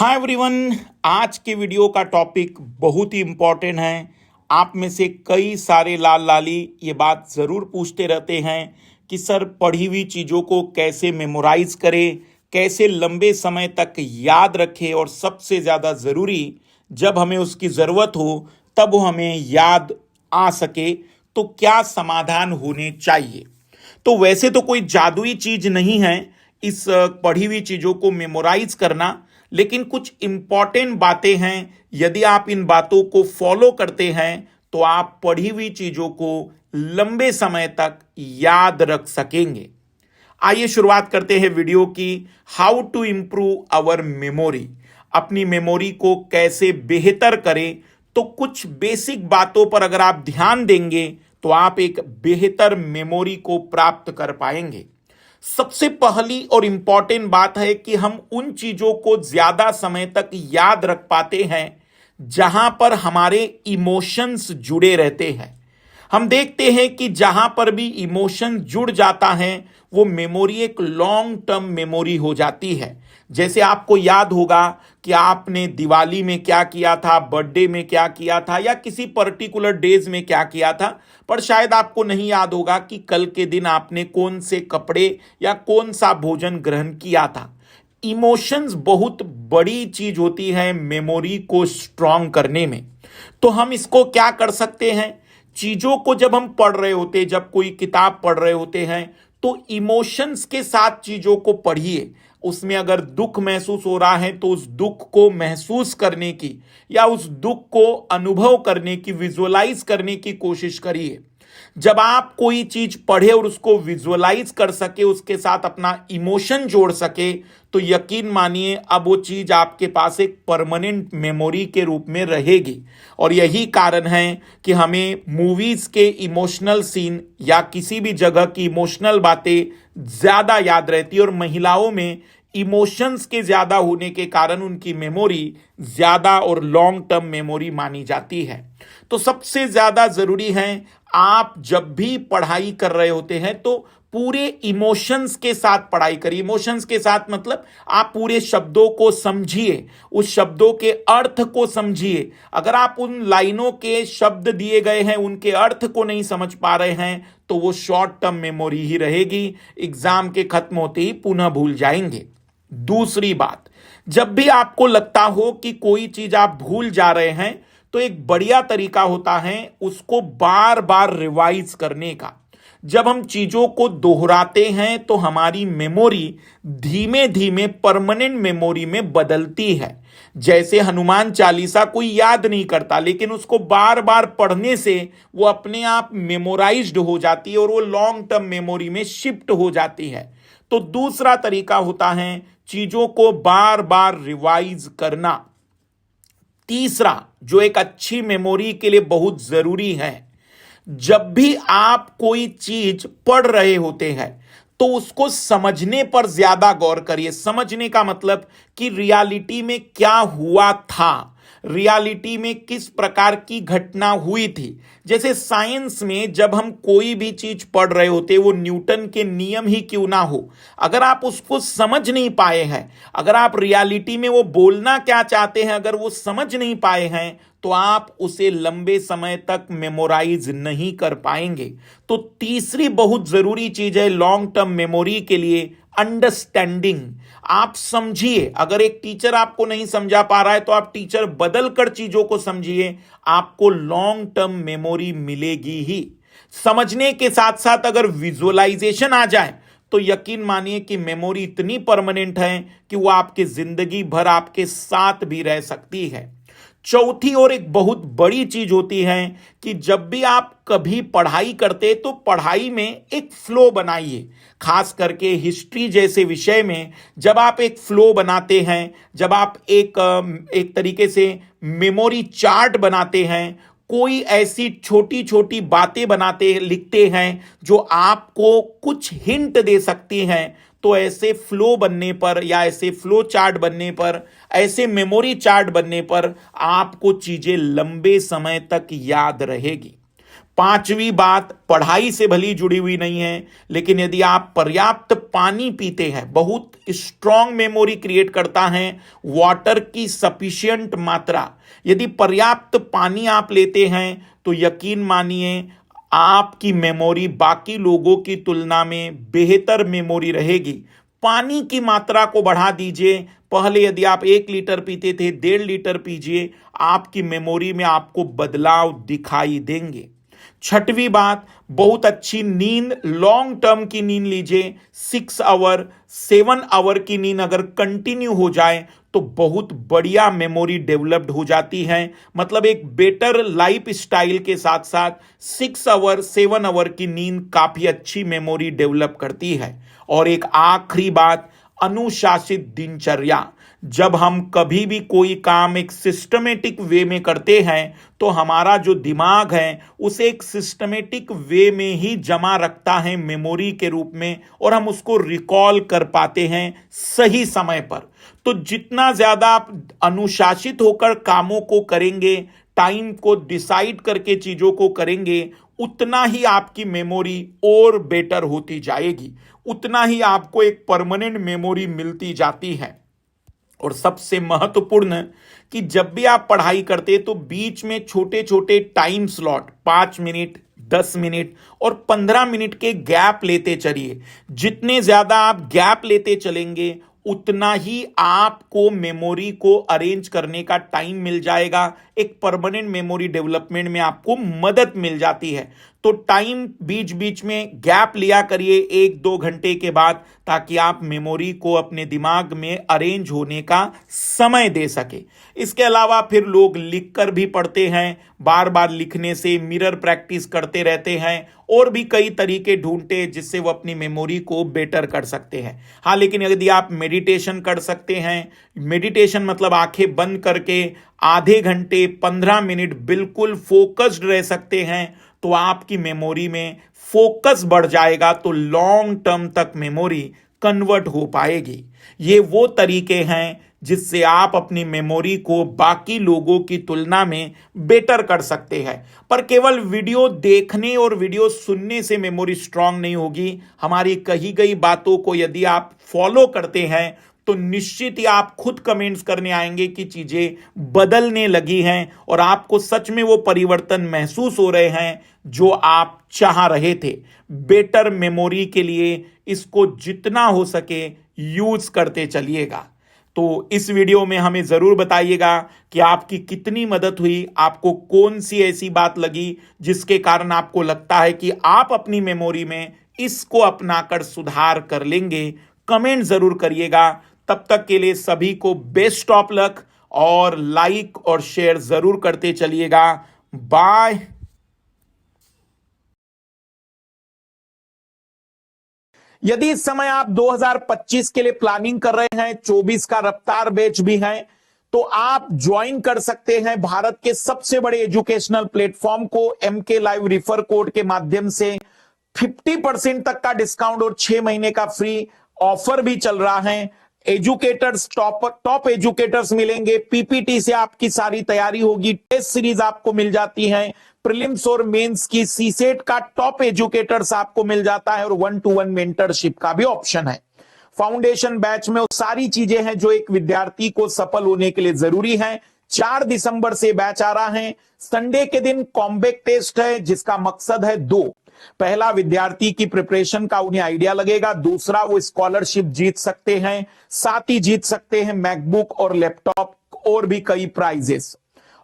Hi everyone. आज के video का टॉपिक बहुत ही इम्पोर्टेंट है। आप में से कई सारे लाल लाली ये बात ज़रूर पूछते रहते हैं कि सर पढ़ी हुई चीज़ों को कैसे मेमोराइज करें, कैसे लंबे समय तक याद रखें और सबसे ज़्यादा ज़रूरी जब हमें उसकी ज़रूरत हो तब वो हमें याद आ सके, तो क्या समाधान होने चाहिए। तो वैसे तो कोई जादुई चीज़ नहीं है इस पढ़ी हुई चीज़ों को मेमोराइज करना, लेकिन कुछ इंपॉर्टेंट बातें हैं। यदि आप इन बातों को फॉलो करते हैं तो आप पढ़ी हुई चीज़ों को लंबे समय तक याद रख सकेंगे। आइए शुरुआत करते हैं वीडियो की। How to improve our memory, अपनी मेमोरी को कैसे बेहतर करें। तो कुछ बेसिक बातों पर अगर आप ध्यान देंगे तो आप एक बेहतर मेमोरी को प्राप्त कर पाएंगे। सबसे पहली और इंपॉर्टेंट बात है कि हम उन चीजों को ज्यादा समय तक याद रख पाते हैं जहां पर हमारे इमोशंस जुड़े रहते हैं। हम देखते हैं कि जहां पर भी इमोशन जुड़ जाता है वो मेमोरी एक लॉन्ग टर्म मेमोरी हो जाती है। जैसे आपको याद होगा कि आपने दिवाली में क्या किया था, बर्थडे में क्या किया था, या किसी पर्टिकुलर डेज में क्या किया था, पर शायद आपको नहीं याद होगा कि कल के दिन आपने कौन से कपड़े या कौन सा भोजन ग्रहण किया था। इमोशंस बहुत बड़ी चीज होती है मेमोरी को स्ट्रांग करने में। तो हम इसको क्या कर सकते हैं, चीजों को जब हम पढ़ रहे होते, जब कोई किताब पढ़ रहे होते हैं, तो इमोशंस के साथ चीजों को पढ़िए। उसमें अगर दुख महसूस हो रहा है तो उस दुख को महसूस करने की या उस दुख को अनुभव करने की, विजुअलाइज करने की कोशिश करिए। जब आप कोई चीज पढ़े और उसको विजुअलाइज कर सके, उसके साथ अपना इमोशन जोड़ सके, तो यकीन मानिए अब वो चीज आपके पास एक परमानेंट मेमोरी के रूप में रहेगी। और यही कारण है कि हमें मूवीज के इमोशनल सीन या किसी भी जगह की इमोशनल बातें ज्यादा याद रहती है, और महिलाओं में इमोशंस के ज्यादा होने के कारण उनकी मेमोरी ज्यादा और लॉन्ग टर्म मेमोरी मानी जाती है। तो सबसे ज्यादा जरूरी है, आप जब भी पढ़ाई कर रहे होते हैं तो पूरे इमोशंस के साथ पढ़ाई करिए। इमोशंस के साथ मतलब आप पूरे शब्दों को समझिए, उस शब्दों के अर्थ को समझिए। अगर आप उन लाइनों के शब्द दिए गए हैं उनके अर्थ को नहीं समझ पा रहे हैं तो वो शॉर्ट टर्म मेमोरी ही रहेगी, एग्जाम के खत्म होते ही पुनः भूल जाएंगे। दूसरी बात, जब भी आपको लगता हो कि कोई चीज आप भूल जा रहे हैं तो एक बढ़िया तरीका होता है उसको बार बार रिवाइज करने का। जब हम चीजों को दोहराते हैं तो हमारी मेमोरी धीमे धीमे परमानेंट मेमोरी में बदलती है। जैसे हनुमान चालीसा कोई याद नहीं करता, लेकिन उसको बार बार पढ़ने से वो अपने आप मेमोराइज्ड हो जाती है और वो लॉन्ग टर्म मेमोरी में शिफ्ट हो जाती है। तो दूसरा तरीका होता है चीजों को बार बार रिवाइज करना। तीसरा, जो एक अच्छी मेमोरी के लिए बहुत जरूरी है, जब भी आप कोई चीज पढ़ रहे होते हैं तो उसको समझने पर ज्यादा गौर करिए। समझने का मतलब कि रियलिटी में क्या हुआ था, रियलिटी में किस प्रकार की घटना हुई थी। जैसे साइंस में जब हम कोई भी चीज पढ़ रहे होते, वो न्यूटन के नियम ही क्यों ना हो, अगर आप उसको समझ नहीं पाए हैं, अगर आप रियलिटी में वो बोलना क्या चाहते हैं अगर वो समझ नहीं पाए हैं, तो आप उसे लंबे समय तक मेमोराइज नहीं कर पाएंगे। तो तीसरी बहुत जरूरी चीज है लॉन्ग टर्म मेमोरी के लिए, अंडरस्टैंडिंग। आप समझिए। अगर एक टीचर आपको नहीं समझा पा रहा है तो आप टीचर बदल कर चीजों को समझिए, आपको लॉन्ग टर्म मेमोरी मिलेगी ही। समझने के साथ साथ अगर विजुअलाइजेशन आ जाए तो यकीन मानिए कि मेमोरी इतनी परमानेंट है कि वो आपके जिंदगी भर आपके साथ भी रह सकती है। चौथी और एक बहुत बड़ी चीज होती है कि जब भी आप कभी पढ़ाई करते तो पढ़ाई में एक फ्लो बनाइए। खास करके हिस्ट्री जैसे विषय में जब आप एक फ्लो बनाते हैं, जब आप एक तरीके से मेमोरी चार्ट बनाते हैं, कोई ऐसी छोटी छोटी बातें बनाते लिखते हैं जो आपको कुछ हिंट दे सकती हैं, तो ऐसे फ्लो बनने पर या ऐसे फ्लो चार्ट बनने पर, ऐसे मेमोरी चार्ट बनने पर आपको चीजें लंबे समय तक याद रहेगी। पांचवी बात, पढ़ाई से भली जुड़ी हुई नहीं है, लेकिन यदि आप पर्याप्त पानी पीते हैं, बहुत स्ट्रांग मेमोरी क्रिएट करता है वाटर की सफिशिएंट मात्रा। यदि पर्याप्त पानी आप लेते हैं तो यकीन मानिए आपकी मेमोरी बाकी लोगों की तुलना में बेहतर मेमोरी रहेगी। पानी की मात्रा को बढ़ा दीजिए। पहले यदि आप 1 लीटर पीते थे, 1.5 लीटर पीजिए, आपकी मेमोरी में आपको बदलाव दिखाई देंगे। छठवीं बात, बहुत अच्छी नींद, लॉन्ग टर्म की नींद लीजिए। 6 आवर 7 आवर की नींद अगर कंटिन्यू हो जाए तो बहुत बढ़िया मेमोरी डेवलप्ड हो जाती है। मतलब एक बेटर लाइफ स्टाइल के साथ साथ 6 आवर 7 आवर की नींद काफी अच्छी मेमोरी डेवलप करती है। और एक आखिरी बात, अनुशासित दिनचर्या। जब हम कभी भी कोई काम एक सिस्टमेटिक वे में करते हैं तो हमारा जो दिमाग है उसे एक सिस्टमेटिक वे में ही जमा रखता है मेमोरी के रूप में, और हम उसको रिकॉल कर पाते हैं सही समय पर। तो जितना ज्यादा आप अनुशासित होकर कामों को करेंगे, टाइम को डिसाइड करके चीजों को करेंगे, उतना ही आपकी मेमोरी और बेटर होती जाएगी, उतना ही आपको एक परमानेंट मेमोरी मिलती जाती है। और सबसे महत्वपूर्ण कि जब भी आप पढ़ाई करते तो बीच में छोटे छोटे टाइम स्लॉट 5 मिनट, 10 मिनट और 15 मिनट के गैप लेते चलिए। जितने ज्यादा आप गैप लेते चलेंगे उतना ही आपको मेमोरी को अरेंज करने का टाइम मिल जाएगा, एक परमानेंट मेमोरी डेवलपमेंट में आपको मदद मिल जाती है। तो टाइम बीच बीच में गैप लिया करिए 1-2 घंटे के बाद, ताकि आप मेमोरी को अपने दिमाग में अरेंज होने का समय दे सके। इसके अलावा फिर लोग लिखकर भी पढ़ते हैं, बार बार लिखने से मिरर प्रैक्टिस करते रहते हैं, और भी कई तरीके ढूंढते जिससे वो अपनी मेमोरी को बेटर कर सकते हैं। हाँ, लेकिन यदि आप मेडिटेशन कर सकते हैं, मेडिटेशन मतलब आंखें बंद करके आधे घंटे 15 मिनट बिल्कुल फोकस्ड रह सकते हैं, तो आपकी मेमोरी में फोकस बढ़ जाएगा, तो लॉन्ग टर्म तक मेमोरी कन्वर्ट हो पाएगी। ये वो तरीके हैं जिससे आप अपनी मेमोरी को बाकी लोगों की तुलना में बेटर कर सकते हैं। पर केवल वीडियो देखने और वीडियो सुनने से मेमोरी स्ट्रांग नहीं होगी। हमारी कही गई बातों को यदि आप फॉलो करते हैं तो निश्चित ही आप खुद कमेंट्स करने आएंगे कि चीजें बदलने लगी हैं और आपको सच में वो परिवर्तन महसूस हो रहे हैं जो आप चाह रहे थे। बेटर मेमोरी के लिए इसको जितना हो सके यूज करते चलिएगा। तो इस वीडियो में हमें जरूर बताइएगा कि आपकी कितनी मदद हुई, आपको कौन सी ऐसी बात लगी जिसके कारण आपको लगता है कि आप अपनी मेमोरी में इसको अपनाकर सुधार कर लेंगे। कमेंट जरूर करिएगा। तब तक के लिए सभी को बेस्ट ऑफ लक, और लाइक और शेयर जरूर करते चलिएगा। बाय। यदि इस समय आप 2025 के लिए प्लानिंग कर रहे हैं, 24 का रफ्तार बैच भी है, तो आप ज्वाइन कर सकते हैं भारत के सबसे बड़े एजुकेशनल प्लेटफॉर्म को। MK लाइव रिफर कोड के माध्यम से 50% तक का डिस्काउंट और 6 महीने का फ्री ऑफर भी चल रहा है। एजुकेटर्स, टॉप एजुकेटर्स मिलेंगे। PPT से आपकी सारी तैयारी होगी। टेस्ट सीरीज आपको मिल जाती है। प्रीलिम्स और मेंस की सीसेट का टॉप एजुकेटर्स आपको मिल जाता है, और 1-to-1 मेंटरशिप का भी ऑप्शन है। फाउंडेशन बैच में वो सारी चीजें हैं जो एक विद्यार्थी को सफल होने के लिए जरूरी है। 4 दिसंबर से बैच आ रहा है। संडे के दिन कॉम्बैक टेस्ट है जिसका मकसद है 2। पहला, विद्यार्थी की प्रिपरेशन का उन्हें आइडिया लगेगा। दूसरा, वो स्कॉलरशिप जीत सकते हैं, साथ ही जीत सकते हैं मैकबुक और लैपटॉप और भी कई प्राइजेस।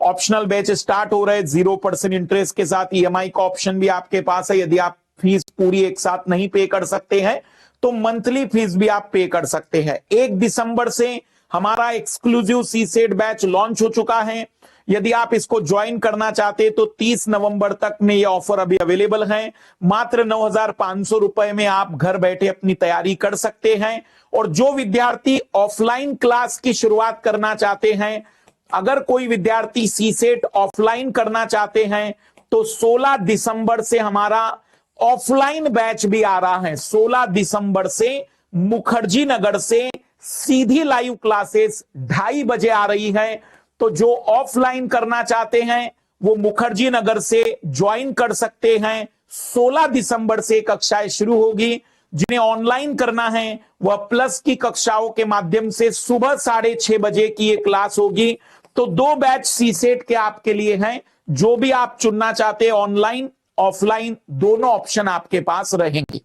ऑप्शनल बैच स्टार्ट हो रहे 0% इंटरेस्ट के साथ। EMI का ऑप्शन भी आपके पास है। यदि आप फीस पूरी एक साथ नहीं पे कर सकते हैं तो मंथली फीस भी आप पे कर सकते हैं। 1 दिसंबर से हमारा एक्सक्लूसिव सीसेट बैच लॉन्च हो चुका है। यदि आप इसको ज्वाइन करना चाहते तो 30 नवंबर तक में यह ऑफर अभी अवेलेबल है। मात्र 9,500 रुपए में आप घर बैठे अपनी तैयारी कर सकते हैं। और जो विद्यार्थी ऑफलाइन क्लास की शुरुआत करना चाहते हैं, अगर कोई विद्यार्थी सीसेट ऑफलाइन करना चाहते हैं तो 16 दिसंबर से हमारा ऑफलाइन बैच भी आ रहा है। 16 दिसंबर से मुखर्जी नगर से सीधी लाइव क्लासेस 2:30 बजे आ रही है। तो जो ऑफलाइन करना चाहते हैं वो मुखर्जी नगर से ज्वाइन कर सकते हैं। 16 दिसंबर से कक्षाएं शुरू होगी। जिन्हें ऑनलाइन करना है वह प्लस की कक्षाओं के माध्यम से सुबह 6:30 बजे की ये क्लास होगी। तो 2 बैच सीसेट के आपके लिए हैं। जो भी आप चुनना चाहते हैं, ऑनलाइन ऑफलाइन दोनों ऑप्शन आपके पास रहेंगे।